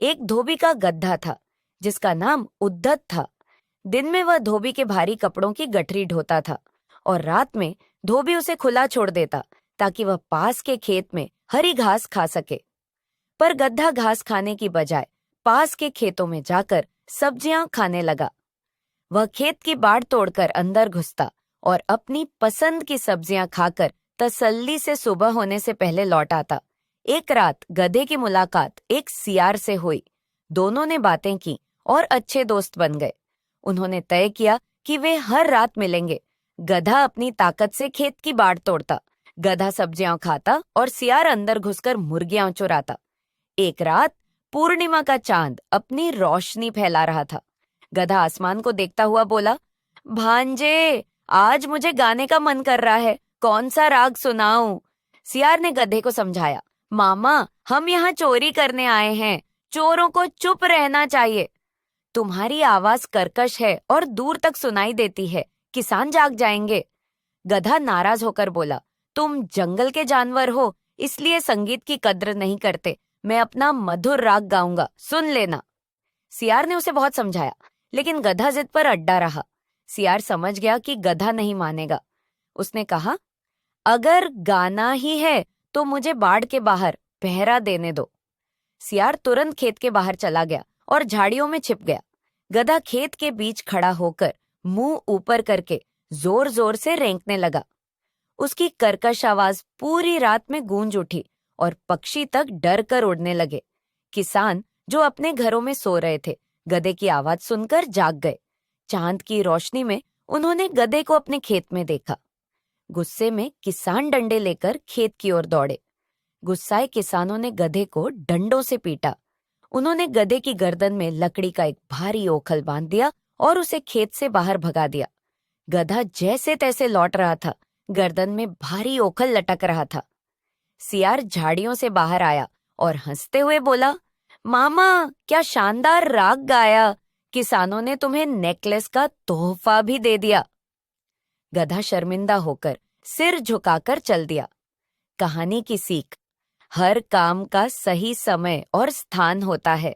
एक धोबी का गधा था जिसका नाम उद्धत था। दिन में वह धोबी के भारी कपड़ों की गठरी ढोता था और रात में धोबी उसे खुला छोड़ देता ताकि वह पास के खेत में हरी घास खा सके। पर गधा घास खाने की बजाय पास के खेतों में जाकर सब्जियां खाने लगा। वह खेत की बाड़ तोड़कर अंदर घुसता और अपनी पसंद की सब्जियां खाकर तसल्ली से सुबह होने से पहले लौट आता। एक रात गधे की मुलाकात एक सियार से हुई। दोनों ने बातें की और अच्छे दोस्त बन गए। उन्होंने तय किया कि वे हर रात मिलेंगे। गधा अपनी ताकत से खेत की बाड़ तोड़ता, गधा सब्जियां खाता और सियार अंदर घुसकर मुर्गियां चुराता। एक रात पूर्णिमा का चांद अपनी रोशनी फैला रहा था। गधा आसमान को देखता हुआ बोला, भांजे, आज मुझे गाने का मन कर रहा है, कौन सा राग सुनाऊं? सियार ने गधे को समझाया, मामा, हम यहाँ चोरी करने आए हैं, चोरों को चुप रहना चाहिए। तुम्हारी आवाज कर्कश है और दूर तक सुनाई देती है, किसान जाग जाएंगे। गधा नाराज होकर बोला, तुम जंगल के जानवर हो, इसलिए संगीत की कद्र नहीं करते। मैं अपना मधुर राग गाऊंगा, सुन लेना। सियार ने उसे बहुत समझाया, लेकिन गधा जिद पर अड्डा रहा। सियार समझ गया कि गधा नहीं मानेगा। उसने कहा, अगर गाना ही है तो मुझे बाड़ के बाहर पहरा देने दो। सियार तुरंत खेत के बाहर चला गया और झाड़ियों में छिप गया। गधा खेत के बीच खड़ा होकर मुंह ऊपर करके जोर जोर से रेंकने लगा। उसकी कर्कश आवाज पूरी रात में गूंज उठी और पक्षी तक डर कर उड़ने लगे। किसान जो अपने घरों में सो रहे थे, गधे की आवाज सुनकर जाग गए। चांद की रोशनी में उन्होंने गधे को अपने खेत में देखा। गुस्से में किसान डंडे लेकर खेत की ओर दौड़े। गुस्साए किसानों ने गधे को डंडों से पीटा। उन्होंने गधे की गर्दन में लकड़ी का एक भारी ओखल बांध दिया और उसे खेत से बाहर भगा दिया। गधा जैसे तैसे लौट रहा था, गर्दन में भारी ओखल लटक रहा था। सियार झाड़ियों से बाहर आया और हंसते हुए बोला, मामा, क्या शानदार राग गाया, किसानों ने तुम्हें नेकलेस का तोहफा भी दे दिया। गधा शर्मिंदा होकर सिर झुकाकर चल दिया। कहानी की सीख, हर काम का सही समय और स्थान होता है।